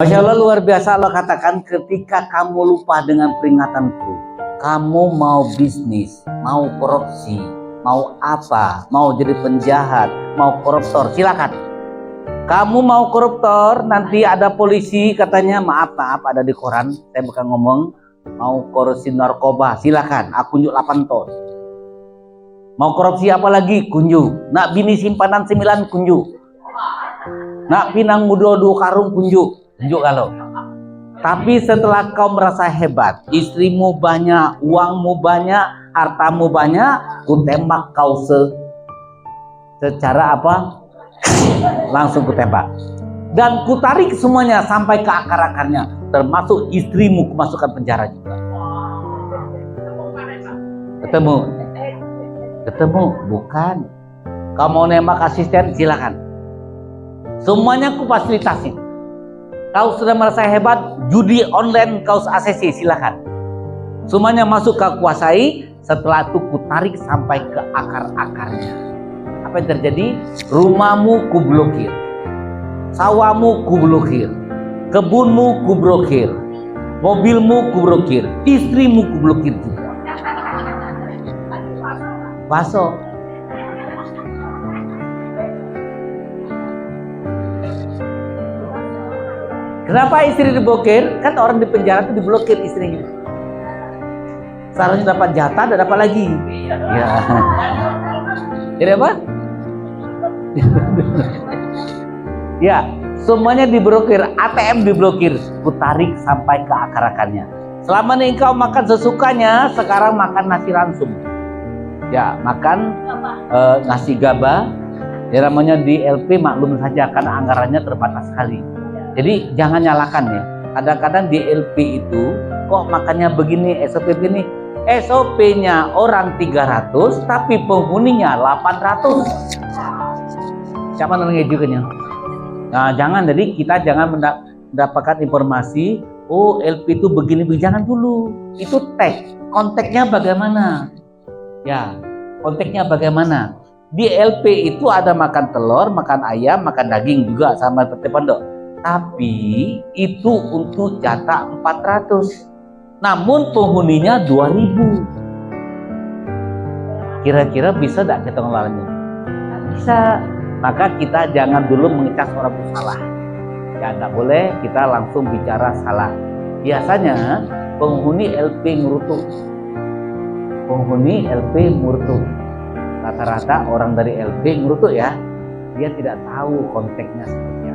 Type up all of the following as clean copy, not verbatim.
Masya Allah, luar biasa. Allah katakan, ketika kamu lupa dengan peringatanku, kamu mau bisnis, mau korupsi, mau apa, mau jadi penjahat, mau koruptor, silakan. Kamu mau koruptor, nanti ada polisi katanya, maaf ada di koran, saya bukan ngomong, mau korupsi narkoba, silakan, aku unjuk 8 ton. Mau korupsi apa lagi? Kunjuk. Nak bini simpanan 9, kunjuk. Nak pinang muda 2 karung, kunjuk. Kunjuk kalau. Tapi setelah kau merasa hebat, istrimu banyak, uangmu banyak, hartamu banyak, ku tembak kau secara apa? Langsung ku tembak. Dan ku tarik semuanya sampai ke akar-akarnya, termasuk istrimu ku masukkan penjara juga. Ketemu, bukan. Kau mau nembak asisten, silakan. Semuanya ku fasilitasi. Kau sudah merasa hebat, judi online kau aksesi, silakan. Semuanya masuk ke kuasai, setelah itu ku tarik sampai ke akar-akarnya. Apa yang terjadi? Rumahmu ku blokir, sawahmu ku blokir, kebunmu ku blokir, mobilmu ku blokir, istrimu ku blokir juga. Masuk. Kenapa istri diblokir? Kan orang di penjara itu diblokir istrinya. Seharusnya dapat jatah, dan dapat lagi. Ya. Jadi apa? Ya, semuanya diblokir, ATM diblokir, ku tarik sampai ke akar-akarnya. Selama ini engkau makan sesukanya, sekarang makan nasi langsung. Ya, makan nasi gabah. Ya, namanya di LP maklum saja karena anggarannya terbatas sekali. Jadi jangan nyalakan ya. Kadang-kadang di LP itu kok makannya begini, SOP begini. SOP-nya orang 300 tapi penghuninya 800. Siapa namanya juga? Nah, jangan, jadi kita jangan mendapatkan informasi, oh LP itu begini, jangan dulu. Itu teks, konteksnya bagaimana? Ya, konteksnya bagaimana? Di LP itu ada makan telur, makan ayam, makan daging juga sama seperti pondok. Tapi itu untuk jatah 400. Namun penghuninya 2000. Kira-kira bisa tidak kita ngelalami? Bisa. Maka kita jangan dulu mengecas orang bersalah. Ya, tidak boleh kita langsung bicara salah. Biasanya penghuni LP ngurutuk. Penghuni LP ngurutuk. Rata-rata orang dari LP ngurutuk ya. Dia tidak tahu konteksnya seperti apa.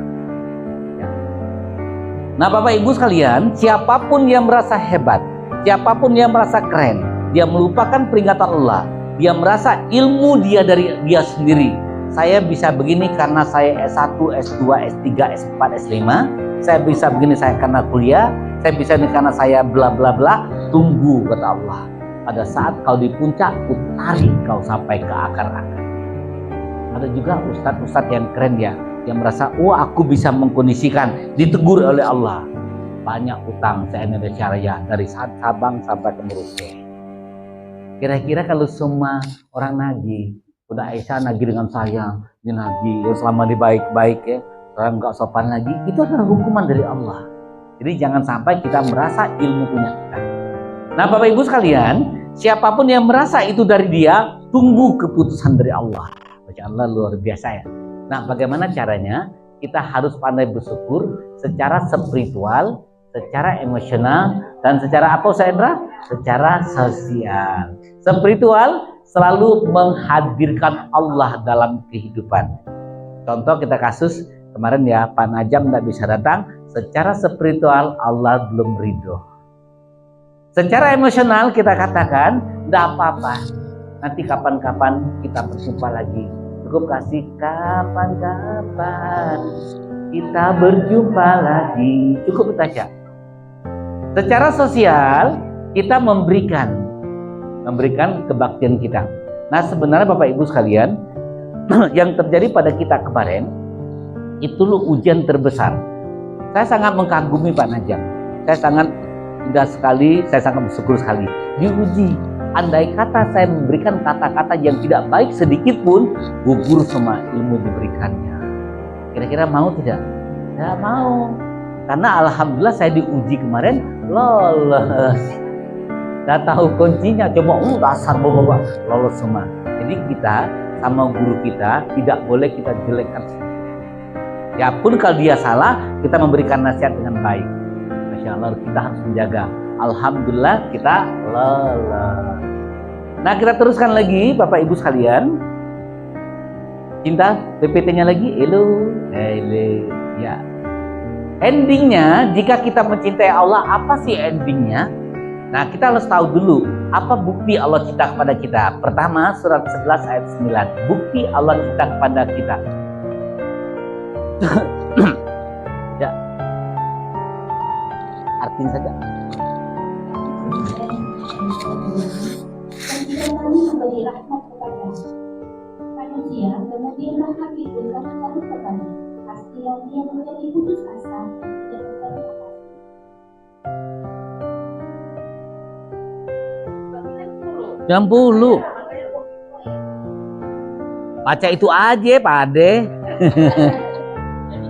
Ya. Nah, Bapak Ibu sekalian, siapapun yang merasa hebat, siapapun yang merasa keren, dia melupakan peringatan Allah, dia merasa ilmu dia dari dia sendiri. Saya bisa begini karena saya S1, S2, S3, S4, S5. Saya bisa begini saya karena kuliah. Saya bisa ini karena saya bla bla bla. Tunggu, kata Allah. Pada saat kau di puncak, ku tarik kau sampai ke akar-akar. Ada juga ustadz-ustadz yang keren ya, yang merasa, oh aku bisa mengkondisikan, ditegur oleh Allah. Banyak utang se-Indonesia Raya, dari Sabang sampai ke Merauke. Kira-kira kalau semua orang nagih, udah Aisyah nagih dengan sayang, dia nagih, ya selama di baik-baik ya, orang nggak sopan lagi, itu adalah hukuman dari Allah. Jadi jangan sampai kita merasa ilmu punya kita. Nah, Bapak Ibu sekalian, siapapun yang merasa itu dari dia, tunggu keputusan dari Allah. Masya Allah, luar biasa ya. Nah, bagaimana caranya? Kita harus pandai bersyukur secara spiritual, secara emosional, dan secara apa, Saudara? Secara sosial. Spiritual selalu menghadirkan Allah dalam kehidupan. Contoh kita kasus kemarin ya, Pak Najam tidak bisa datang. Secara spiritual Allah belum ridho. Secara emosional kita katakan, tidak apa-apa. Nanti kapan-kapan kita berjumpa lagi. Cukup kasih kapan-kapan kita berjumpa lagi. Cukup saja. Secara sosial kita memberikan kebaktian kita. Nah, sebenarnya Bapak Ibu sekalian, yang terjadi pada kita kemarin itu ujian terbesar. Saya sangat mengagumi Pak Najam. Saya sangat indah sekali, saya sangat bersyukur sekali. Diuji. Andai kata saya memberikan kata-kata yang tidak baik sedikit pun, gugur semua ilmu diberikannya. Kira-kira mau tidak? Tidak mau. Karena alhamdulillah saya diuji kemarin lolos. Udah tahu kuncinya, coba dasar bapak lolos semua. Jadi kita sama guru kita tidak boleh kita jelekkan. Ya pun kalau dia salah, kita memberikan nasihat dengan baik. Masya Allah, kita harus menjaga. Alhamdulillah kita lolos. Nah, kita teruskan lagi Bapak Ibu sekalian. Cinta PPT-nya lagi, elo, ya. Endingnya, jika kita mencintai Allah, apa sih endingnya? Nah, kita harus tahu dulu apa bukti Allah cinta kepada kita. Pertama, surat 11 ayat 9. Bukti Allah cinta kepada kita. Ya. Artinya saja. Dan kita kami memberi rahmat kepada manusia, kemudian rahmat itu kami taruh kepada pastilah dia menjadi putus asa dan tidak berterima kasih. Jam 10. Baca itu aja, Pak Ade.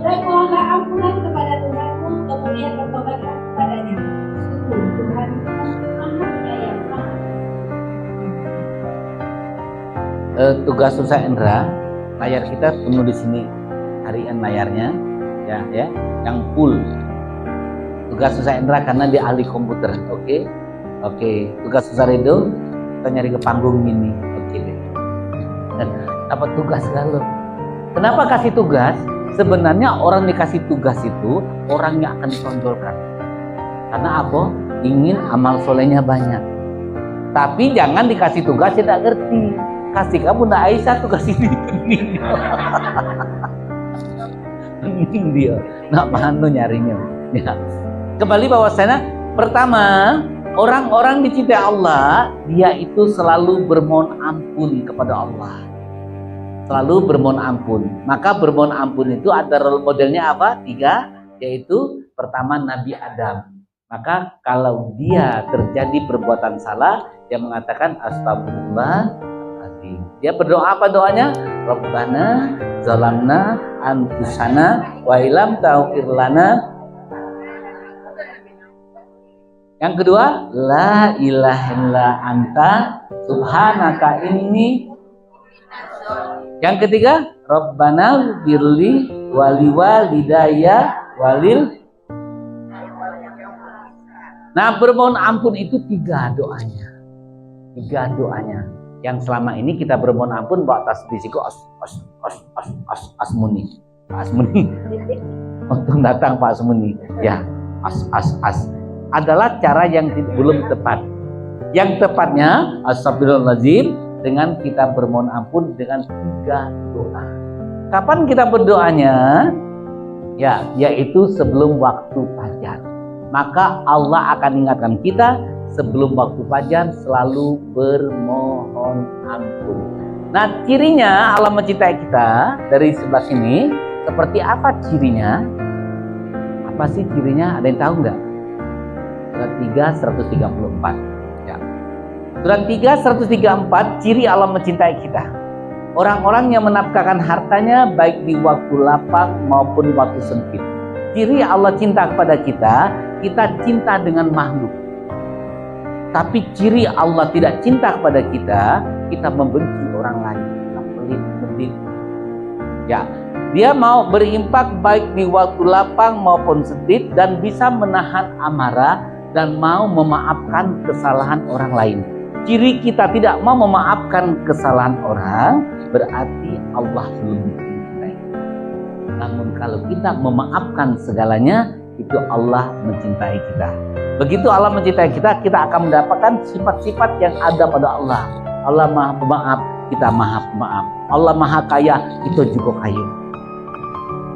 Dan mohonlah ampunan kepada Tuhanmu, kemudian bertobatlah kepadanya. Sungguh Tuhan Maha Penyayang, Maha Tugas Nusa Endra, layar kita penuh di sini harian layarnya, ya, yang full. Tugas Nusa Endra karena dia ahli komputer, oke. Tugas Nusa Redo, kita nyari ke panggung ini, oke deh. Dan dapat tugas galau. Kenapa kasih tugas? Sebenarnya orang dikasih tugas itu orang yang akan ditonjolkan. Karena apa? Ingin amal solehnya banyak. Tapi jangan dikasih tugas tidak ngerti. Kasih kamu Bunda Aisyah tugas ini pening. Pening dia. Nak mana nyarinya. Ya. Kembali bahwasanya pertama, orang-orang dicintai Allah, dia itu selalu bermohon ampun kepada Allah. Selalu bermohon ampun. Maka bermohon ampun itu ada role modelnya apa? 3, yaitu pertama Nabi Adam. Maka kalau dia terjadi perbuatan salah, dia mengatakan astagfirullahaladzim. Dia berdoa apa doanya? Rabbana zalamna anfusana wa ilam taghfir lana. Yang kedua, la ilaha illa anta subhanaka inni. Yang ketiga, Rabbana birli wali walidayya walil. Nah, bermohon ampun itu 3 doanya. 3 doanya. Yang selama ini kita bermohon ampun bawa tasbih siku asmuni. Untuk datang Pak Asmuni. Ya, adalah cara yang belum tepat. Yang tepatnya astagfirullahaladzim dengan kita bermohon ampun dengan 3 doa. Kapan kita berdoanya? Ya, yaitu sebelum waktu fajar. Maka Allah akan ingatkan kita sebelum waktu fajar selalu bermohon ampun. Nah, cirinya Allah mencintai kita dari sebelah sini seperti apa cirinya? Apa sih cirinya? Ada yang tahu nggak? Surat 3 134. Ya. Surat 3 134 ciri Allah mencintai kita. Orang-orang yang menafkahkan hartanya baik di waktu lapang maupun waktu sempit. Ciri Allah cinta kepada kita, kita cinta dengan makhluk. Tapi ciri Allah tidak cinta kepada kita, kita membenci orang lain. Kita pelit. Ya, dia mau berinfak baik di waktu lapang maupun sempit dan bisa menahan amarah dan mau memaafkan kesalahan orang lain. Ciri kita tidak mau memaafkan kesalahan orang, berarti Allah belum mencintai. Namun kalau kita memaafkan segalanya, itu Allah mencintai kita. Begitu Allah mencintai kita, kita akan mendapatkan sifat-sifat yang ada pada Allah. Allah Maha Pemaaf, kita Maha Pemaaf. Allah Maha Kaya, kita juga kaya.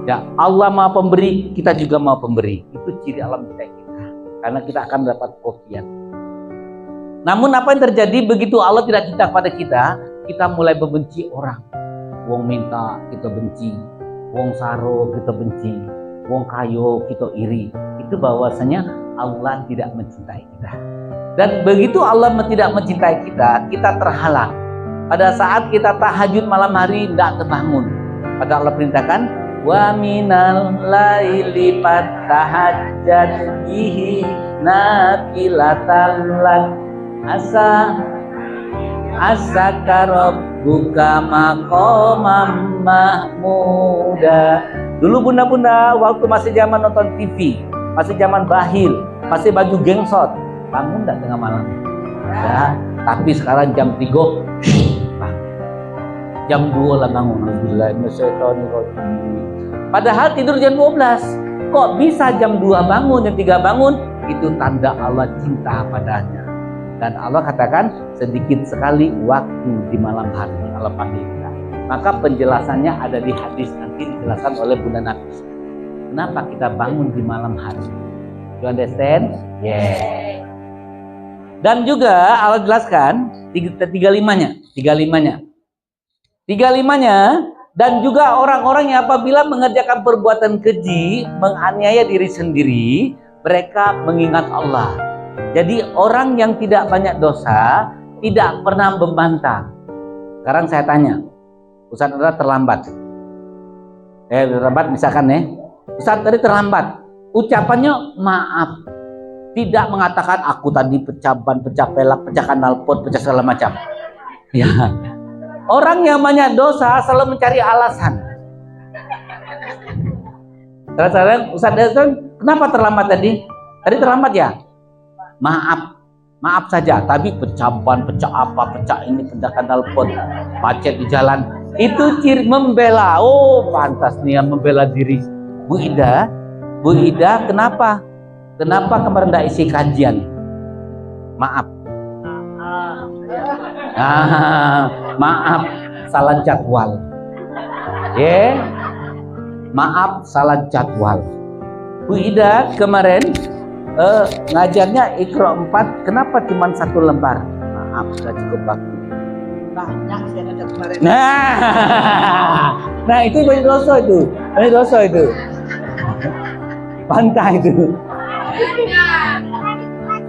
Ya, Allah Maha Pemberi, kita juga Maha Pemberi. Itu ciri Allah mencintai kita. Karena kita akan mendapat kofiat. Namun apa yang terjadi begitu Allah tidak cinta kepada kita mulai membenci orang. Wong minta kita benci, wong saro kita benci, wong kayo kita iri. Itu bahwasanya Allah tidak mencintai kita. Dan begitu Allah tidak mencintai kita terhalang. Pada saat kita tahajud malam hari tidak terbangun. Pada Allah perintahkan wa minal laili fatahajjat bihi nafilatan lak asaka rabbuka maqamam mahmuda. Dulu bunda-bunda waktu masih zaman nonton TV, masih zaman bahil, masih baju gengsot, bangun enggak tengah malam? Ya, tapi sekarang jam 3 jam 2 lah bangun. Padahal tidur jam 12. Kok bisa jam 2 bangun, jam 3 bangun? Itu tanda Allah cinta padanya. Dan Allah katakan sedikit sekali waktu di malam hari Allah panggil kita. Maka penjelasannya ada di hadis, nanti dijelaskan oleh Bunda Nafis. Kenapa kita bangun di malam hari? You understand? Yeah. Dan juga Allah jelaskan 35-nya. Dan juga orang-orang yang apabila mengerjakan perbuatan keji, menganiaya diri sendiri, mereka mengingat Allah. Jadi orang yang tidak banyak dosa tidak pernah membantah. Sekarang saya tanya, Ustaz Anda terlambat. Terlambat misalkan ya. Ustaz tadi terlambat. Ucapannya maaf. Tidak mengatakan aku tadi pecah ban, pecah pelak, pecah knalpot, pecah segala macam. Ya. Orang yang banyak dosa selalu mencari alasan. Terus Ustaz kenapa terlambat tadi? Tadi terlambat ya? Maaf saja, tapi pecah ban, pecah apa, pecah ini, pecah knalpot, macet di jalan. Itu ciri membela. Oh, pantas nih yang membela diri. Bu Ida, kenapa? Kenapa kemarin tidak isi kajian? Maaf. Maaf, salah jadwal. Maaf, salah jadwal. Bu Ida kemarin ngajarnya Iqra 4, kenapa cuma 1 lembar? Maaf, sudah cukup waktu. Banyak saya ngajar kemarin. Nah itu banyak dosa itu. Bantah itu.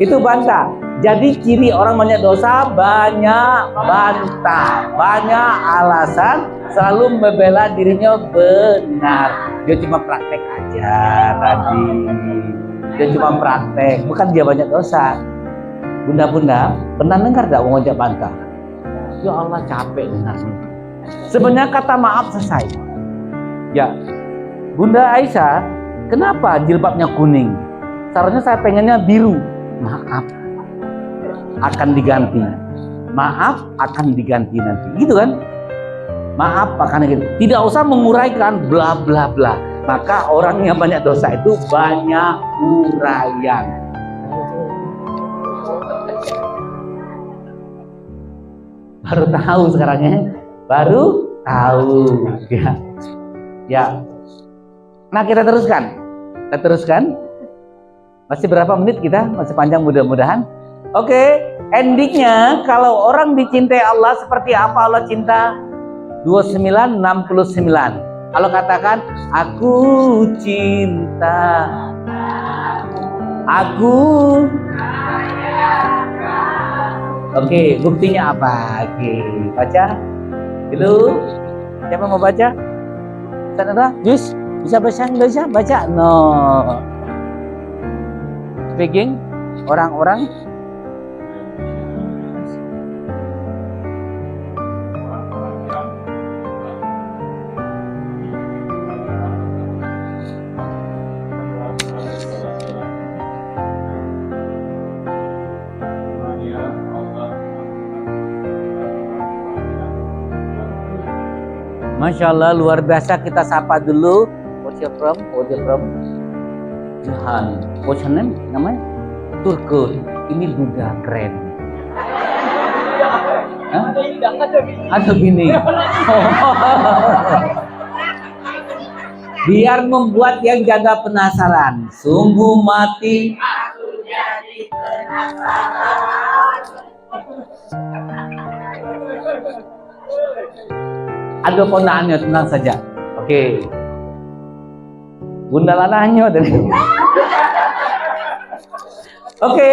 Itu bantah. Jadi ciri orang banyak dosa, banyak bantah, banyak alasan, selalu membela dirinya benar. Dia cuma praktek aja tadi. Dia cuma praktek, bukan dia banyak dosa. Bunda-bunda, pernah dengar gak mau ngajak bantah? Ya Allah capek dengarnya. Sebenarnya kata maaf selesai. Ya, Bunda Aisyah, kenapa jilbabnya kuning? Seharusnya saya pengennya biru. Maaf, akan diganti. Maaf akan diganti nanti. Gitu kan? Maaf akan diganti. Tidak usah menguraikan bla bla bla. Maka orang yang banyak dosa itu banyak uraian. Baru tahu sekarang ya. Baru tahu. Ya. Nah, kita teruskan. Masih berapa menit kita? Masih panjang mudah-mudahan. Oke, endingnya kalau orang dicintai Allah seperti apa Allah cinta? 29:69. Allah katakan, aku cinta. Aku. Oke, buktinya apa? Oke, baca. Dulu. Siapa mau baca? Ustaz Jus, bisa bahasa Indonesia? Baca? No. Speaking, orang-orang. Masya Allah, luar biasa. Kita sapa dulu. What's your from? Johan. What's your name? Namanya? Turku. Ini Buddha keren. Hah? Ada bini. Biar membuat yang jaga penasaran. Sungguh mati. Aku jadi penasaran. Ada pondaannya, tenang saja. Oke. Bunda lanahnya. Oke.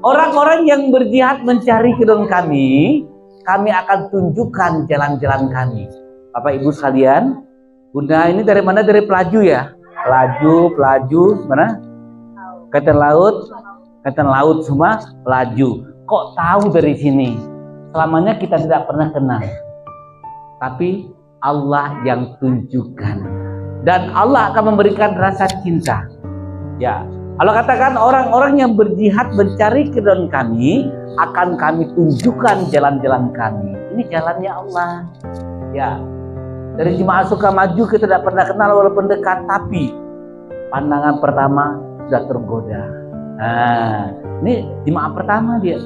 Orang-orang yang berjihad mencari keridhaan kami akan tunjukkan jalan-jalan kami. Bapak Ibu sekalian, Bunda ini dari mana? Dari Pelaju ya? Pelaju, mana? Kaitan laut semua Pelaju. Kok tahu dari sini? Selamanya kita tidak pernah kenal. Tapi Allah yang tunjukkan. Dan Allah akan memberikan rasa cinta. Ya, Allah katakan orang-orang yang berjihad mencari keridhaan kami akan kami tunjukkan jalan-jalan kami. Ini jalannya Allah. Ya, dari jemaah Sukamaju kita tidak pernah kenal walaupun dekat, tapi pandangan pertama sudah tergoda. Nah, ini jemaah pertama dia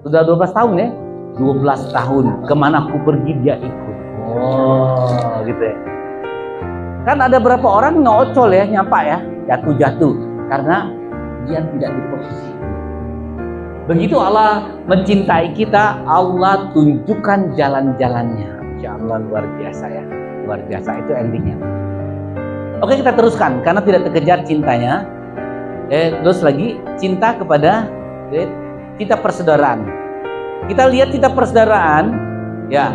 sudah 12 tahun ya, 12 tahun kemana aku pergi dia ikut. Oh, gitu ya. Kan ada berapa orang ngocol ya, nyapa ya, jatuh karena dia tidak di posisi. Begitu Allah mencintai kita, Allah tunjukkan jalan-jalannya. Insya Allah luar biasa ya, luar biasa itu endingnya. Oke, kita teruskan karena tidak terkejar cintanya. Terus lagi cinta kepada cinta persaudaraan. Kita lihat cinta persaudaraan, ya.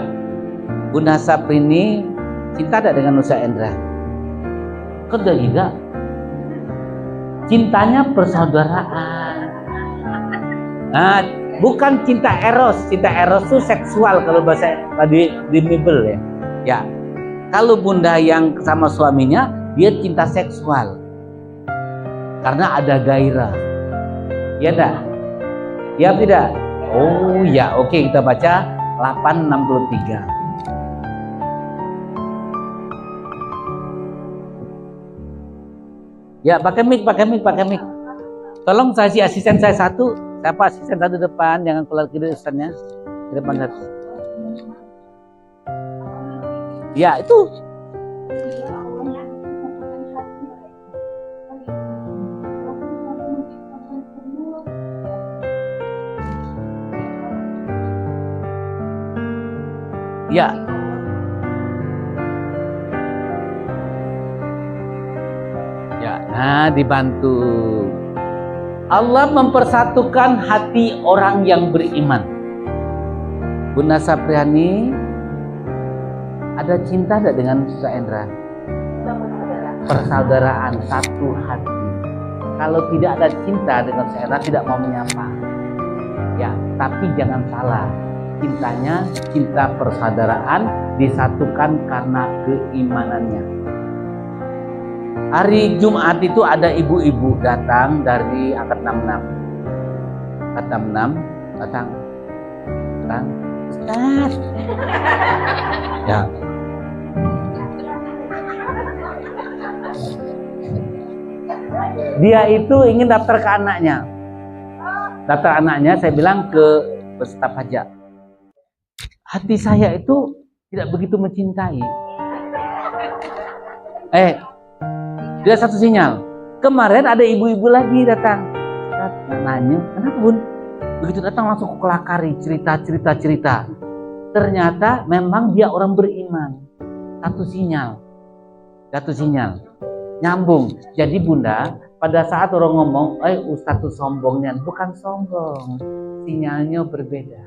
Bunda Saprini cinta tidak dengan Nusa Endra? Kedua juga cintanya persaudaraan. Nah, bukan cinta eros. Cinta eros itu seksual kalau bahasa tadi di Bible ya. Ya. Kalau bunda yang sama suaminya, dia cinta seksual. Karena ada gairah. Ya enggak? Ya tidak? Oh ya, oke kita baca 863. Ya, pakai mic. Tolong saya asisten saya satu. Siapa asisten satu depan, jangan keluar kiri ustaznya. Di depan satu. Ya, itu. Ya. Ya, nah dibantu. Allah mempersatukan hati orang yang beriman. Bunda Sapriani ada cinta tidak dengan Nusa Endra? Persaudaraan, satu hati. Kalau tidak ada cinta dengan Nusa Endra, tidak mau menyapa. Ya, tapi jangan salah. Cintanya, cinta persaudaraan disatukan karena keimanannya. Hari Jumat itu ada ibu-ibu datang dari angkat 66. Angkat 66 datang. Ustaz. Ya. Dia itu ingin daftar ke anaknya. Daftar anaknya, saya bilang ke peserta pajak. Hati saya itu tidak begitu mencintai. Dia satu sinyal. Kemarin ada ibu-ibu lagi datang. Nanya, kenapa bun? Begitu datang langsung aku kelakari, cerita. Ternyata memang dia orang beriman. Satu sinyal. Nyambung. Jadi bunda, pada saat orang ngomong, ustaz tuh sombongnya. Bukan sombong. Sinyalnya berbeda.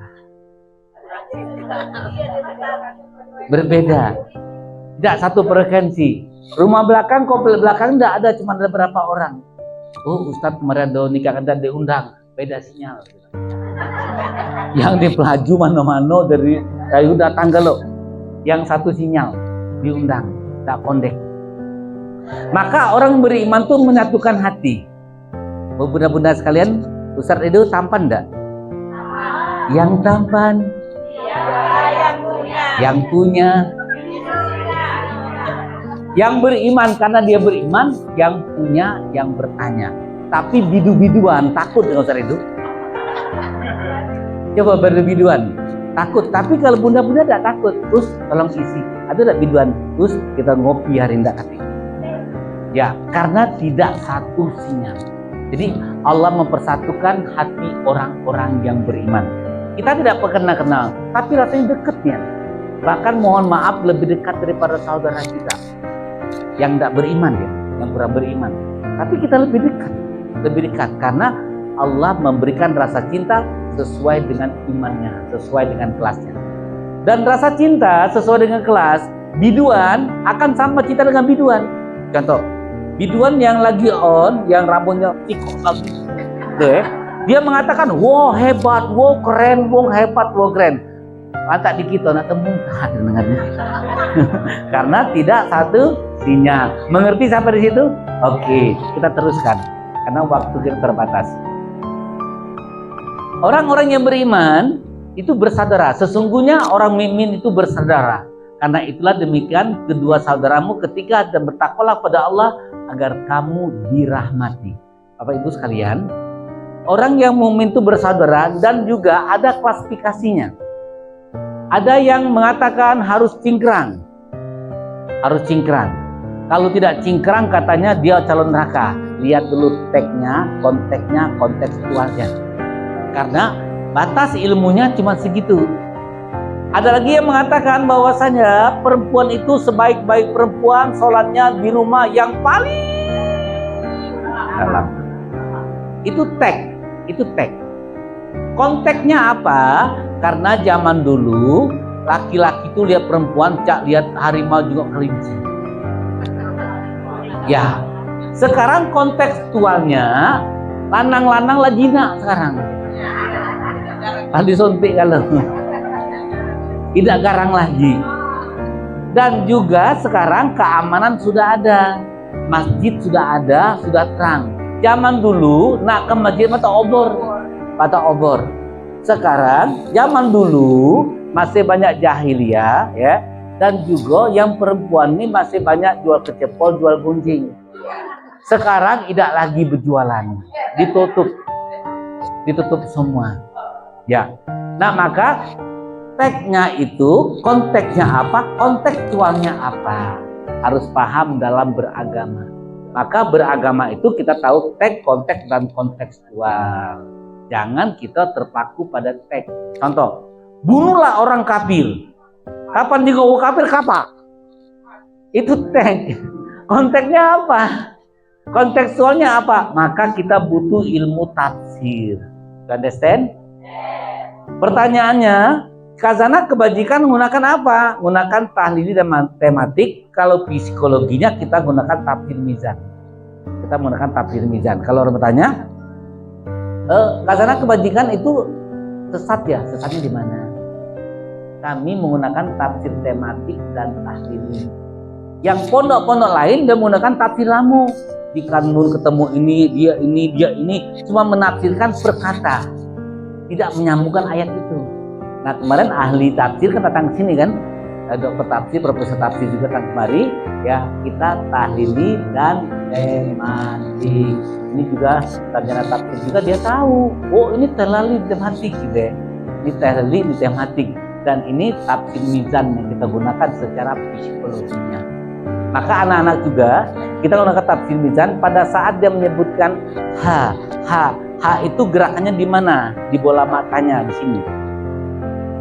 Tidak satu frekuensi. Rumah belakang, komplek belakang tidak ada, cuma ada berapa orang. Oh, Ustadz kemarin ada nikah dan diundang, beda sinyal. Yang di Pelaju mano-mano dari udah tanggal loh. Yang satu sinyal diundang, tak kondek. Maka orang beriman tuh menyatukan hati. Oh, bunda-bunda sekalian, Ustadz itu tampan enggak? Yang tampan, yang punya. Yang beriman karena dia beriman, yang punya, yang bertanya. Tapi bidu-biduan, takut dengan Ustaz itu. Coba berbiduan, takut. Tapi kalau bunda-bunda tidak takut, terus tolong isi. Ada tidak biduan? Terus kita ngopi hari ini katanya. Ya, karena tidak satu sinyal. Jadi Allah mempersatukan hati orang-orang yang beriman. Kita tidak pernah kenal, tapi rasanya dekatnya. Bahkan mohon maaf lebih dekat daripada saudara kita. Yang tidak beriman ya, yang kurang beriman. Tapi kita lebih dekat karena Allah memberikan rasa cinta sesuai dengan imannya, sesuai dengan kelasnya. Dan rasa cinta sesuai dengan kelas biduan akan sama cita dengan biduan. Contoh, biduan yang lagi on, yang rambutnya tikuk lagi, dia mengatakan, wow hebat, wow keren, wow hebat, wow keren. Mata di kita nak temukan dengannya. Karena tidak satu sinyal. Mengerti sampai di situ? Oke, kita teruskan. Karena waktu kita terbatas. Orang-orang yang beriman itu bersaudara. Sesungguhnya orang mukmin itu bersaudara. Karena itulah demikian kedua saudaramu ketika bertakwalah pada Allah agar kamu dirahmati. Bapak Ibu sekalian, orang yang mukmin itu bersaudara dan juga ada klasifikasinya. Ada yang mengatakan harus cingkrang. Harus cingkrang. Kalau tidak cingkrang katanya dia calon neraka. Lihat dulu teksnya, konteksnya, kontekstualnya. Karena batas ilmunya cuma segitu. Ada lagi yang mengatakan bahwasanya perempuan itu sebaik-baik perempuan sholatnya di rumah yang paling dalam. Itu teks. Itu teks. Konteksnya apa? Karena zaman dulu laki-laki itu lihat perempuan, lihat harimau juga kelinci. Ya, sekarang kontekstualnya lanang-lanang lah jina sekarang. Tadi suntik kalau tidak garang lagi. Dan juga sekarang keamanan sudah ada, masjid sudah ada, sudah terang. Zaman dulu nak ke masjid mata obor. Sekarang zaman dulu masih banyak jahiliyah ya, dan juga yang perempuan ini masih banyak jual kecepol, jual gunjing. Sekarang tidak lagi berjualan, ditutup semua. Ya. Nah, maka teksnya itu konteksnya apa? Kontekstualnya apa? Harus paham dalam beragama. Maka beragama itu kita tahu teks, konteks dan kontekstual. Jangan kita terpaku pada teks. Contoh, bunuhlah orang kafir. Kapan digawa kafir? Kapan? Itu teks. Konteksnya apa? Kontekstualnya apa? Maka kita butuh ilmu tafsir. You understand? Pertanyaannya, khazanah kebajikan menggunakan apa? Menggunakan tahlili dan matematik. Kalau psikologinya kita gunakan tafsir mizan. Kita menggunakan tafsir mizan. Kalau orang bertanya, khazanah kebajikan itu sesat ya? Sesatnya di mana? Kami menggunakan tafsir tematik dan tahlili. Yang pondok-pondok lain dia menggunakan tafsir lamu. Di kanun ketemu ini, dia ini, cuma menafsirkan perkata, tidak menyambungkan ayat itu. Nah, kemarin ahli tafsir kan datang sini kan, dokter tafsir, profesor tafsir juga datang kemari, ya kita tahlili dan tematik. Ini juga sarjana tafsir juga dia tahu, oh ini tahlili tematik gitu ya. Ini tahlili tematik dan ini tafsir mizan yang kita gunakan secara psikologinya. Maka anak-anak juga kita gunakan tafsir mizan pada saat dia menyebutkan ha itu gerakannya di mana? Di bola matanya di sini.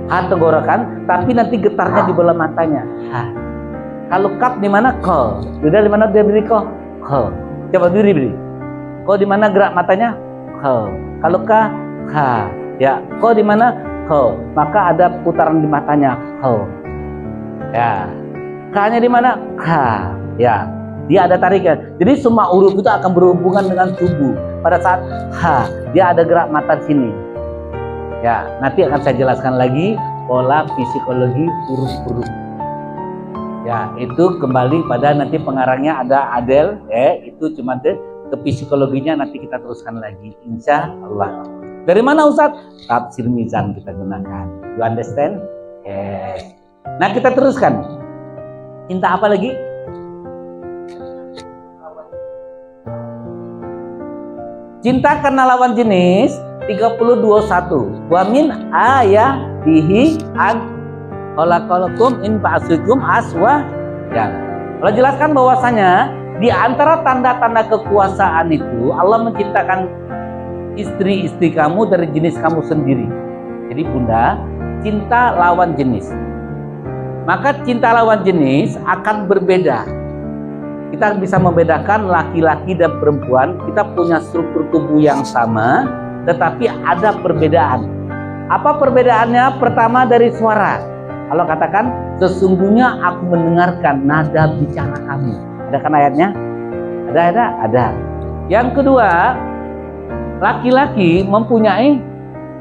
Ha tenggorokan, tapi nanti getarnya di bola matanya. Ha. Kalau kap di mana? Ko. Sudah di mana dia beri ko? Ko. Coba beri. Ko di mana gerak matanya? Ko. Kalau ka, ha. Ya. Ko di mana? Ko. Maka ada putaran di matanya. Ko. Ya. Ka-nya di mana? Ka. Ya. Dia ada tarikan. Jadi semua huruf itu akan berhubungan dengan tubuh. Pada saat ha, dia ada gerak mata di sini. Ya, nanti akan saya jelaskan lagi pola psikologi huruf-huruf. Ya, itu kembali pada nanti pengarangnya ada Adel, itu cuma ke psikologinya nanti kita teruskan lagi, insya Allah. Dari mana Ustadz? Tafsir mizan kita gunakan. You understand? Yes. Nah, kita teruskan. Cinta apa lagi? Cinta karena lawan jenis 32:1. Wa min ayatihi an khalaqalakum in ba'sikum aswa. Ya. Allah jelaskan bahwasanya di antara tanda-tanda kekuasaan itu Allah menciptakan istri-istri kamu dari jenis kamu sendiri. Jadi Bunda, cinta lawan jenis. Maka cinta lawan jenis akan berbeda. Kita bisa membedakan laki-laki dan perempuan. Kita punya struktur tubuh yang sama, tetapi ada perbedaan. Apa perbedaannya? Pertama dari suara. Allah katakan, sesungguhnya aku mendengarkan nada bicara kamu. Ada kan ayatnya? Ada. Yang kedua, laki-laki mempunyai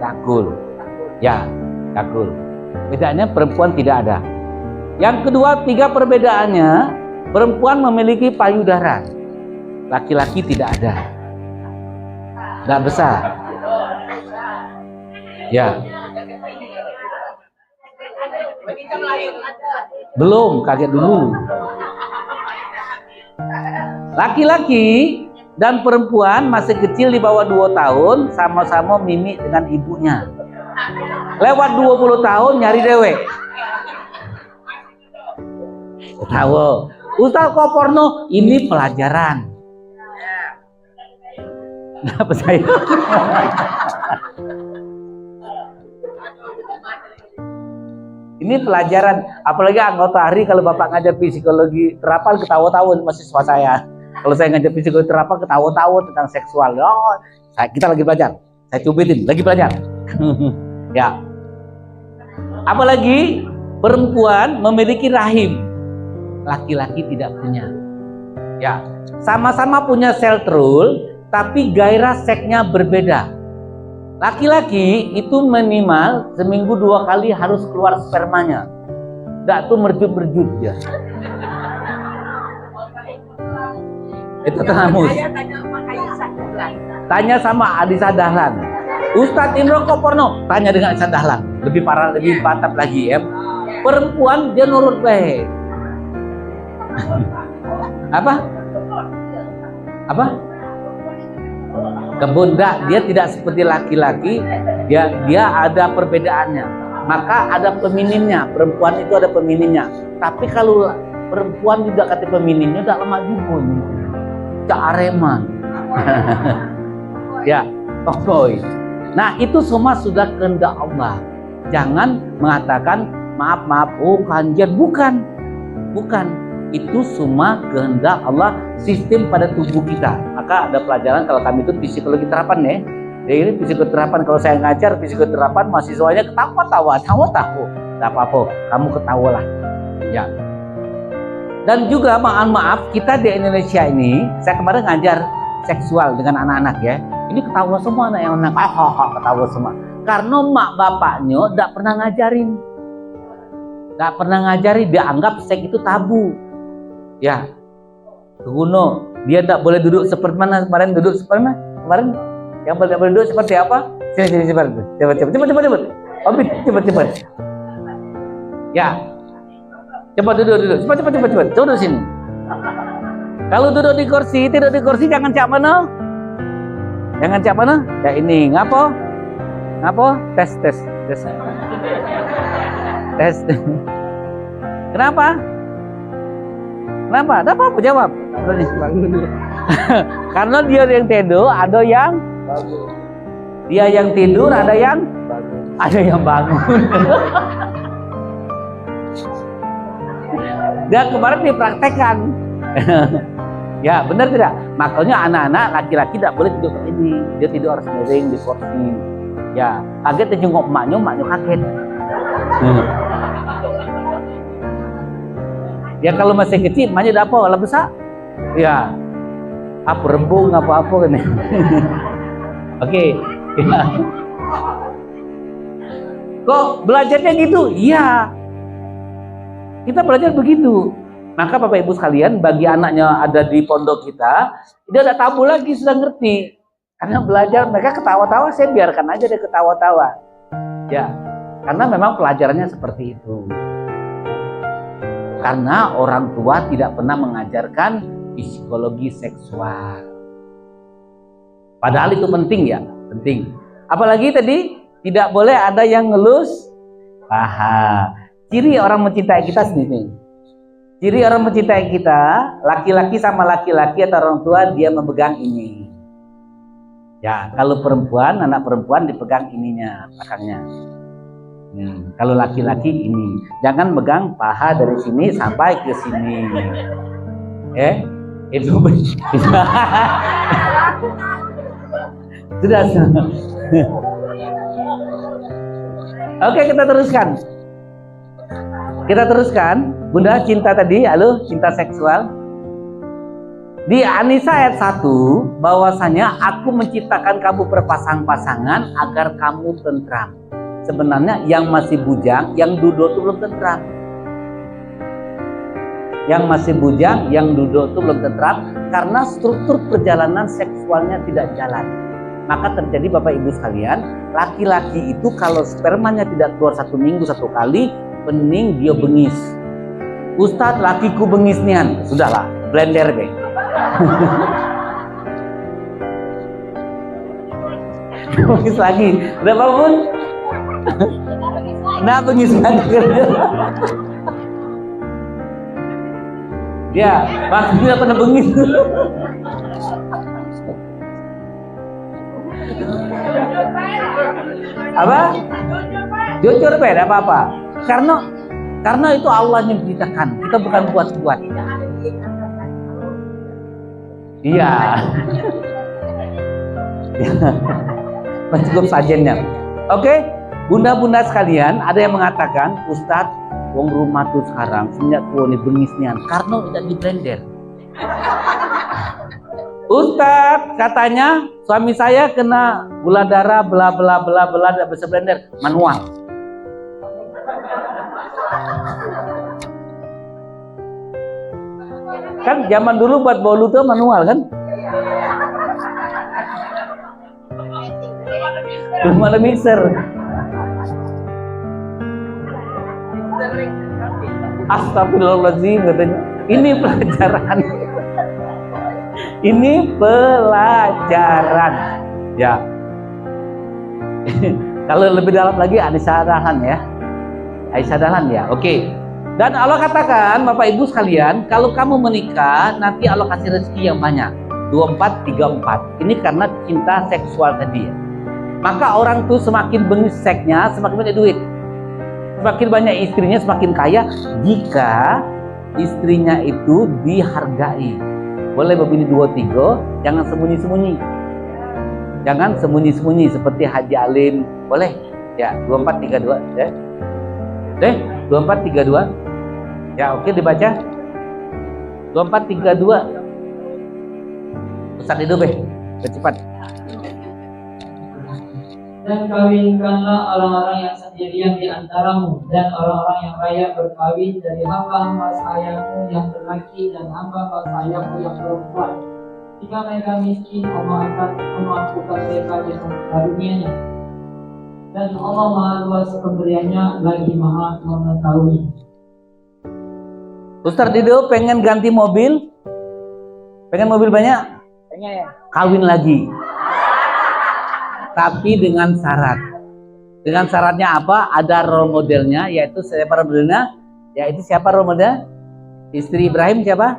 cakul. Ya, cakul. Bedanya perempuan tidak ada. Yang kedua, 3 perbedaannya, perempuan memiliki payudara. Laki-laki tidak ada. Tidak besar. Ya. Belum, kaget dulu. Laki-laki dan perempuan masih kecil di bawah 2 tahun sama-sama mimik dengan ibunya. Lewat 20 tahun nyari dewek. Tahu, Ustaz kok porno? Ini pelajaran. Nggak percaya. Ini pelajaran, apalagi anggota hari kalau Bapak ngajar psikologi terapan ketawa-tawa mahasiswa saya. Kalau saya ngajar psikologi terapan ketawa-tawa tentang seksual. Oh, kita lagi belajar. Saya cubitin, lagi belajar. Ya. Apalagi perempuan memiliki rahim. Laki-laki tidak punya. Ya, sama-sama punya sel telur, tapi gairah seksnya berbeda. Laki-laki itu minimal seminggu 2 kali harus keluar spermanya. Tidak tuh merjut-merjut ya. Itu terhamus. Tanya sama Adisa Dahlan. Ustadz Indro kok porno? Tanya dengan Adisa Dahlan. Lebih parah, lebih mantap lagi ya. Perempuan dia nurut baik. Apa? Kebunda dia tidak seperti laki-laki, dia ada perbedaannya. Maka ada peminimnya, perempuan itu ada peminimnya. Tapi kalau perempuan juga kata peminimnya udah lama juga nih. Cak Arema. Ya, boy. Nah, itu semua sudah kehendak Allah. Jangan mengatakan maaf, oh kanjeng, bukan. Itu semua kehendak Allah, sistem pada tubuh kita. Maka ada pelajaran kalau kami itu psikologi terapan ya. Jadi psikologi terapan, kalau saya ngajar psikologi terapan, mahasiswanya ketawa-tawa. Tidak apa-apa, kamu ketawalah. Ya. Dan juga maaf, kita di Indonesia ini, saya kemarin ngajar seksual dengan anak-anak ya. Ini ketawa semua anak-anak, ketawa semua. Karena mak bapaknya tidak pernah ngajarin. Tidak pernah ngajarin, dianggap seks itu tabu. Ya, Kuno, dia tidak boleh duduk seperti mana kemarin duduk seperti mana kemarin yang boleh duduk seperti apa? Sini cepat. Cepat. Ya, cepat duduk. Cepat. Duduk sini. Kalau duduk di kursi jangan cak mana? Jangan cak mana? Ya ini, ngapo? Tes. Kenapa? Ada apa jawab? Karena dia yang tidur, ada yang dia yang tidur, ada yang bangun. Dan kemarin dipraktekkan. Ya, benar tidak? Makanya anak-anak laki-laki tidak boleh tidur kayak ini. Dia tidur harus miring di kursi. Ya, kaget terjenguk emaknya kaget. Ya kalau masih kecil, emaknya udah apa? Kalau besar, ya apa rembung apa kan? Oke. Ya. Kok belajarnya gitu? Iya. Kita belajar begitu. Maka Bapak Ibu sekalian, bagi anaknya ada di pondok kita, dia udah tabu lagi, sudah ngerti. Karena belajar, mereka ketawa-tawa, saya biarkan aja dia ketawa-tawa. Ya, karena memang pelajarannya seperti itu. Karena orang tua tidak pernah mengajarkan psikologi seksual. Padahal itu penting ya, penting. Apalagi tadi tidak boleh ada yang ngelus paha. Ciri orang mencintai kita sendiri. Ciri orang mencintai kita, laki-laki sama laki-laki atau orang tua dia memegang ini. Ya, kalau perempuan, anak perempuan dipegang ininya, belakangnya. Kalau laki-laki ini, jangan megang paha dari sini sampai ke sini. Itu sudah. Oke, kita teruskan. Kita teruskan. Bunda, cinta tadi, halo, cinta seksual. Di An-Nisa ayat 1, bahwasanya aku menciptakan kamu berpasang-pasangan agar kamu tentram. Sebenarnya yang masih bujang, yang duduk itu belum tentram. Yang masih bujang, yang duduk itu belum tentram karena struktur perjalanan seksualnya tidak jalan. Maka terjadi Bapak Ibu sekalian, laki-laki itu kalau spermanya tidak keluar 1 minggu 1 kali, pening dia bengis. Ustadz, lakiku bengis nian. Sudahlah, blender be. Bengis lagi. Berapa pun? Nah, bengis lagi. Ya, maksudnya pernah bengis. Apa? Jujur beda apa-apa. Karena itu Allah yang menciptakan. Kita bukan buat-buat. Iya. Cukup sajennya. Oke, bunda-bunda sekalian, ada yang mengatakan, Ustadz, wong rumah tuh sekarang semenjak tuh nih bengisnya karena tidak di blender. Ustadz, katanya suami saya kena gula darah bla bla bla bla tidak bisa blender, manual. Kan zaman dulu buat bolu tuh manual kan? Belum ada mixer. Astagfirullahaladzim katanya. Ini pelajaran. Ini pelajaran. Ya. Kalau lebih dalam lagi Aisyah Dahlan ya. Aisyah Dahlan ya. Oke. Dan Allah katakan, Bapak Ibu sekalian, kalau kamu menikah, nanti Allah kasih rezeki yang banyak. 24, 34. Ini karena cinta seksual tadi ya. Maka orang tuh semakin bengis seksnya, semakin banyak duit. Semakin banyak istrinya, semakin kaya jika istrinya itu dihargai. Boleh begini 2-3, jangan sembunyi-sembunyi. Jangan sembunyi-sembunyi seperti Haji Alim. Boleh? Ya, 2432 ya. 2432. Ya, oke dibaca. 2432. Ustaz hidup cepat. Dan kawinkanlah orang-orang yang sendirian di antaramu, dan orang-orang yang kaya berkawin dari hamba-hamba sayamu yang lelaki dan hamba-hamba sayamu yang perempuan. Jika mereka miskin, Allah akan memampukan mereka dengan karunia-Nya. Dan Allah Maha Luas pemberiannya lagi Maha mengetahui. Ustaz Dido pengen ganti mobil? Pengen mobil banyak? Pengen. Kawin lagi. Tapi dengan syarat. Dengan syaratnya apa? Ada role modelnya, yaitu siapa role modelnya? Yaitu siapa role model? Istri Ibrahim siapa?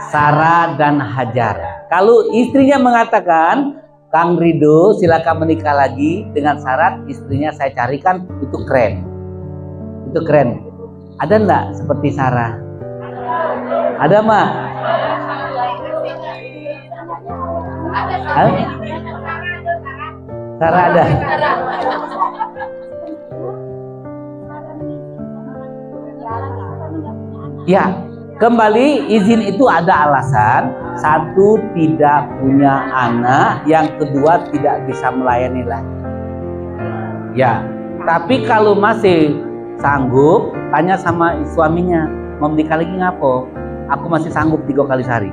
Sarah dan Hajar. Kalau istrinya mengatakan, Kang Ridho silakan menikah lagi dengan syarat istrinya saya carikan, itu keren. Itu keren. Ada enggak seperti Sarah? Ada mah? Sarah ada. Ya, kembali izin itu ada alasan. Satu, tidak punya anak. Yang kedua, tidak bisa melayani lagi. Ya, tapi kalau masih sanggup, tanya sama suaminya, mau menikah lagi ngapo? Aku masih sanggup 3 kali sehari.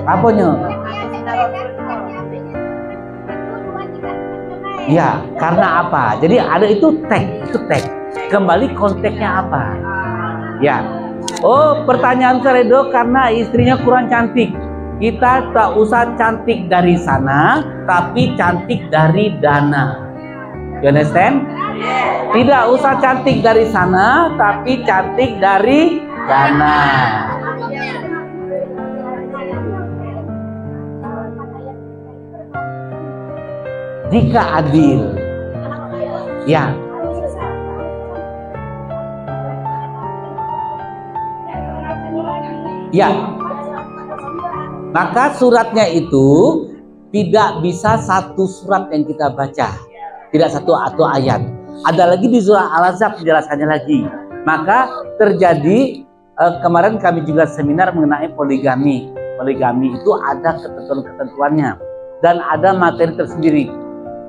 Apanya? Ya, karena apa? Jadi ada itu tag. Kembali konteksnya apa? Ya. Oh, pertanyaan Seredo karena istrinya kurang cantik. Kita tak usah cantik dari sana, tapi cantik dari dana. You understand? Tidak usah cantik dari sana, tapi cantik dari dana. Jika adil, ya. Ya. Maka suratnya itu tidak bisa satu surat yang kita baca. tidak satu atau ayat. Ada lagi di surah Al-Ahzab penjelasannya lagi. Maka terjadi kemarin kami juga seminar mengenai poligami. Poligami itu ada ketentuan-ketentuannya dan ada materi tersendiri.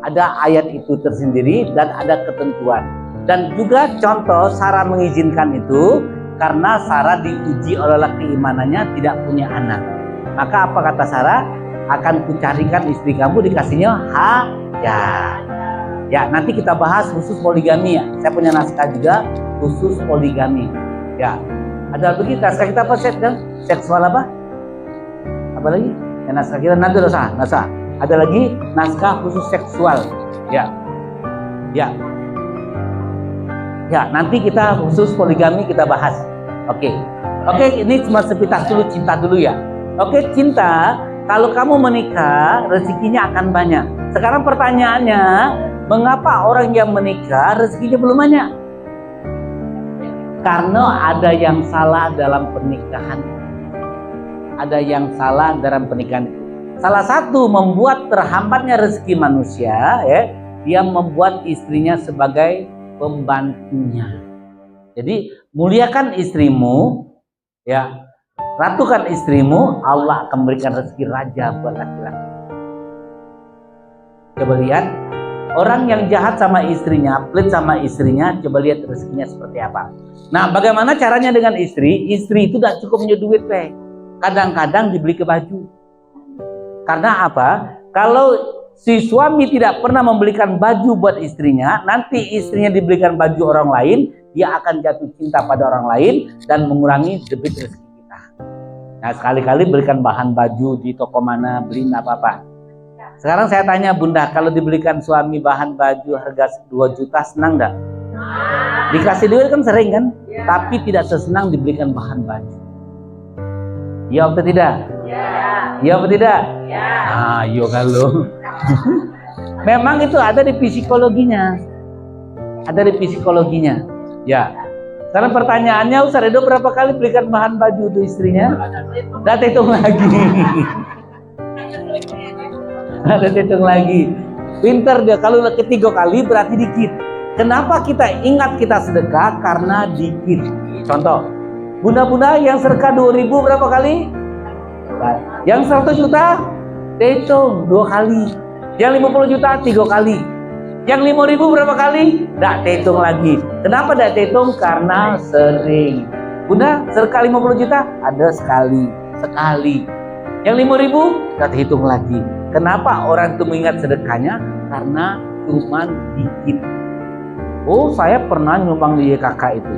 Ada ayat itu tersendiri dan ada ketentuan. Dan juga contoh Sarah mengizinkan itu karena Sarah diuji oleh keimanannya tidak punya anak. Maka apa kata Sarah? Akan kucarikan istri kamu dikasihnya Hajar. Ya, nanti kita bahas khusus poligami ya. Saya punya naskah juga khusus poligami. Ya, ada begitu naskah kita apa set kan? Seksual apa? Apa lagi? Ya, naskah kita nanti dosa. Ada lagi naskah khusus seksual. Ya, ya. Ya, nanti kita khusus poligami kita bahas. Oke, ini cuma sepintas dulu cinta dulu ya. Oke, cinta. Kalau kamu menikah, rezekinya akan banyak. Sekarang pertanyaannya, mengapa orang yang menikah rezekinya belum banyak? Karena ada yang salah dalam pernikahan. Ada yang salah dalam pernikahan. Salah satu membuat terhambatnya rezeki manusia, ya, dia membuat istrinya sebagai pembantunya. Jadi muliakan istrimu, ya, ratukan istrimu, Allah akan memberikan rezeki raja buat laki-laki. Coba lihat orang yang jahat sama istrinya, pelit sama istrinya, coba lihat rezekinya seperti apa. Nah, bagaimana caranya dengan istri? Istri itu tidak cukup punya duit, kadang-kadang dibeli ke baju. Karena apa? Kalau si suami tidak pernah membelikan baju buat istrinya, nanti istrinya dibelikan baju orang lain, dia akan jatuh cinta pada orang lain dan mengurangi debit rezeki kita. Nah, sekali-kali belikan bahan baju di toko mana, beliin apa-apa. Sekarang saya tanya Bunda, kalau dibelikan suami bahan baju harga 2 juta, senang nggak? Dikasih duit kan sering kan? Tapi tidak sesenang dibelikan bahan baju. Ya atau tidak? Ya atau tidak? Ayo kalau. Memang itu ada di psikologinya. Ada di psikologinya. Ya. Sekarang pertanyaannya, Ustaz Edo berapa kali belikan bahan baju untuk istrinya? Udah hitung lagi. Ada hitung lagi. Pintar dia, kalau ketiga kali berarti dikit. Kenapa kita ingat kita sedekah? Karena dikit. Contoh, bunda-bunda yang sedekah 2.000 berapa kali? Yang 100 juta? Hitung 2 kali. Yang 50 juta 3 kali. Yang 5.000 berapa kali? Tidak hitung lagi. Kenapa tidak hitung? Karena sering. Bunda, sedekah 50 juta? Ada sekali. Yang 5.000? Tidak hitung lagi. Kenapa orang itu mengingat sedekahnya? Karena cuma dikit. Oh, saya pernah nyumbang di YKK itu.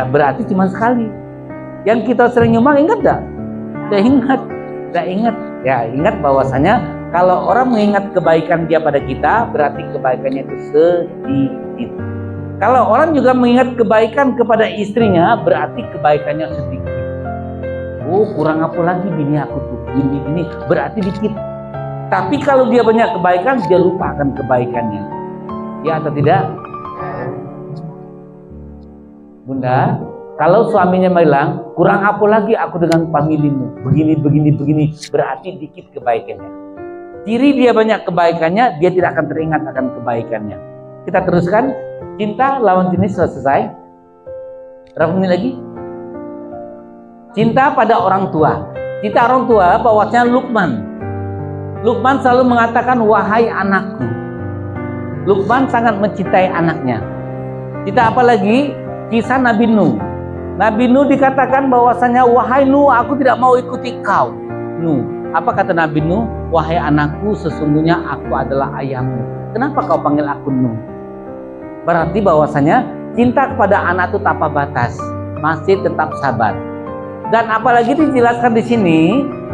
Berarti cuma sekali. Yang kita sering nyumbang, ingat tidak? Tidak ingat. Ya, ingat bahwasanya kalau orang mengingat kebaikan dia pada kita, berarti kebaikannya itu sedikit. Kalau orang juga mengingat kebaikan kepada istrinya, berarti kebaikannya sedikit. Oh, kurang apa lagi bini aku tuh, gini, berarti dikit. Tapi kalau dia banyak kebaikan, dia lupakan kebaikannya. Ya atau tidak? Bunda, kalau suaminya bilang, kurang apa lagi aku dengan familimu, begini, berarti dikit kebaikannya. Ciri dia banyak kebaikannya, dia tidak akan teringat akan kebaikannya. Kita teruskan, cinta lawan jenis selesai. Berapa menit lagi? Cinta pada orang tua. Cinta orang tua, bahwasanya Luqman selalu mengatakan, wahai anakku. Luqman sangat mencintai anaknya. Kita apa lagi? Kisah Nabi Nuh. Nabi Nuh dikatakan bahwasanya, wahai Nuh, aku tidak mau ikuti kau. Nuh, apa kata Nabi Nuh? Wahai anakku, sesungguhnya aku adalah ayahmu. Kenapa kau panggil aku Nuh? Berarti bahwasanya cinta kepada anak itu tanpa batas, masih tetap sabar. Dan apalagi dijelaskan di sini,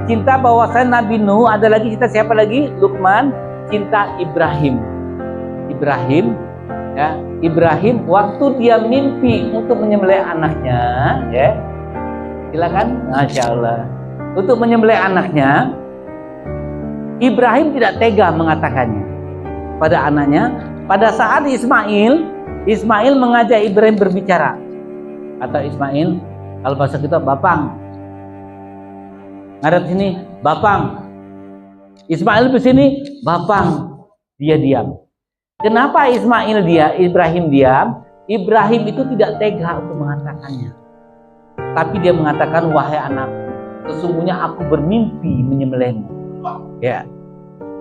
cinta bahwasanya Nabi Nuh, ada lagi cinta siapa lagi? Luqman, cinta Ibrahim. Ibrahim waktu dia mimpi untuk menyembelih anaknya, ya. Silakan, Masya Allah. Untuk menyembelih anaknya, Ibrahim tidak tega mengatakannya pada anaknya. Pada saat Ismail mengajak Ibrahim berbicara. Atau Ismail, kalau bahasa kita, Bapang. Ngadap sini, Bapang. Ismail di sini, Bapang. Dia diam. Kenapa Ibrahim diam? Ibrahim itu tidak tega untuk mengatakannya. Tapi dia mengatakan, wahai anakku, sesungguhnya aku bermimpi menyembelihmu. Ya,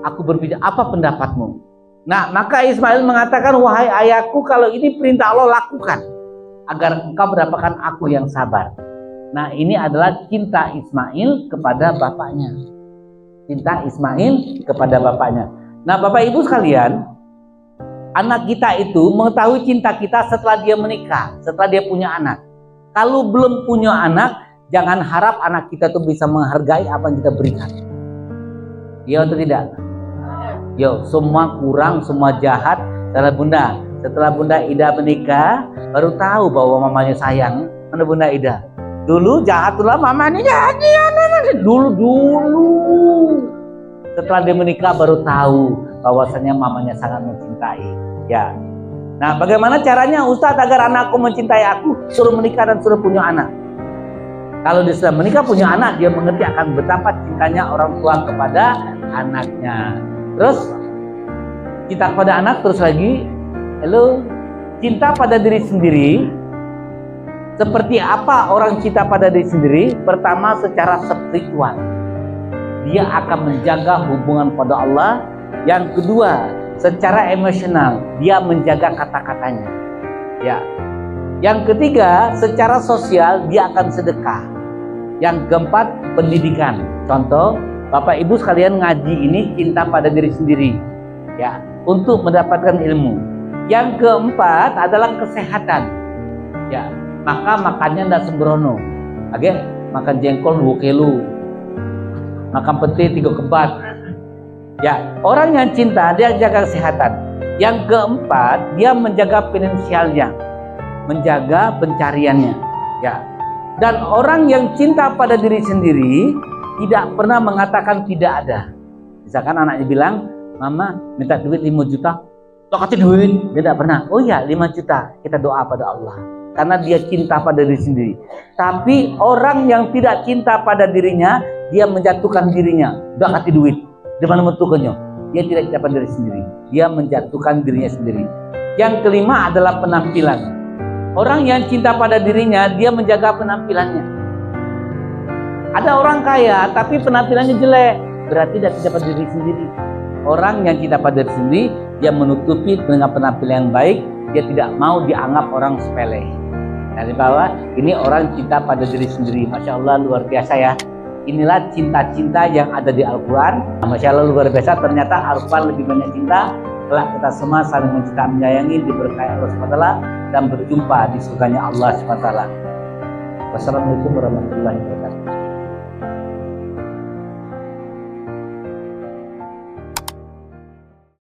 aku berpikir, apa pendapatmu? Nah, maka Ismail mengatakan, wahai ayahku, kalau ini perintah Allah, lakukan agar engkau mendapatkan aku yang sabar. Nah, ini adalah cinta Ismail kepada bapaknya. Cinta Ismail kepada bapaknya. Nah, Bapak Ibu sekalian, anak kita itu mengetahui cinta kita setelah dia menikah, setelah dia punya anak. Kalau belum punya anak, jangan harap anak kita itu bisa menghargai apa yang kita berikan. Ya atau tidak? Yo, semua kurang, semua jahat. Setelah Bunda Ida menikah, baru tahu bahwa mamanya sayang. Mana Bunda Ida? Dulu jahat lah, mamanya jahat. Dulu. Setelah dia menikah baru tahu bahwasanya mamanya sangat mencintai. Ya. Nah, bagaimana caranya Ustadz agar anakku mencintai aku? Suruh menikah dan suruh punya anak. Kalau dia sudah menikah punya anak, dia mengerti akan betapa cintanya orang tua kepada anaknya. Terus cinta kepada anak, terus lagi, cinta pada diri sendiri. Seperti apa orang cinta pada diri sendiri? Pertama, secara spiritual, dia akan menjaga hubungan pada Allah. Yang kedua, secara emosional, dia menjaga kata-katanya. Ya. Yang ketiga, secara sosial, dia akan sedekah. Yang keempat, pendidikan. Contoh, Bapak Ibu sekalian ngaji ini cinta pada diri sendiri, ya, untuk mendapatkan ilmu. Yang keempat adalah kesehatan, ya, maka makannya tidak sembrono. Oke, makan jengkol 2 kilo, makan pete 3 kebat. Ya, orang yang cinta dia jaga kesehatan. Yang keempat, dia menjaga finansialnya, menjaga pencariannya. Ya, dan orang yang cinta pada diri sendiri tidak pernah mengatakan tidak ada. Misalkan anaknya bilang, mama minta duit 5 juta, kasih duit. Dia tidak pernah, oh ya 5 juta, kita doa pada Allah. Karena dia cinta pada diri sendiri. Tapi orang yang tidak cinta pada dirinya, dia menjatuhkan dirinya. Udah kasih duit, di mana menentukannya? Dia tidak cinta pada diri sendiri, dia menjatuhkan dirinya sendiri. Yang kelima adalah penampilan. Orang yang cinta pada dirinya, dia menjaga penampilannya. Ada orang kaya tapi penampilannya jelek, berarti dia cinta pada diri sendiri. Orang yang cinta pada diri sendiri, dia menutupi dengan penampilan yang baik, dia tidak mau dianggap orang sepele. Dari bawah, ini orang cinta pada diri sendiri. Masya Allah, luar biasa ya. Inilah cinta-cinta yang ada di Al-Quran. Masya Allah, luar biasa. Ternyata Al-Quran lebih banyak cinta. Kelak kita semua saling mencinta, menyayangi, diberkahi Allah SWT, dan berjumpa di surganya Allah SWT. Wassalamualaikum warahmatullahi wabarakatuh.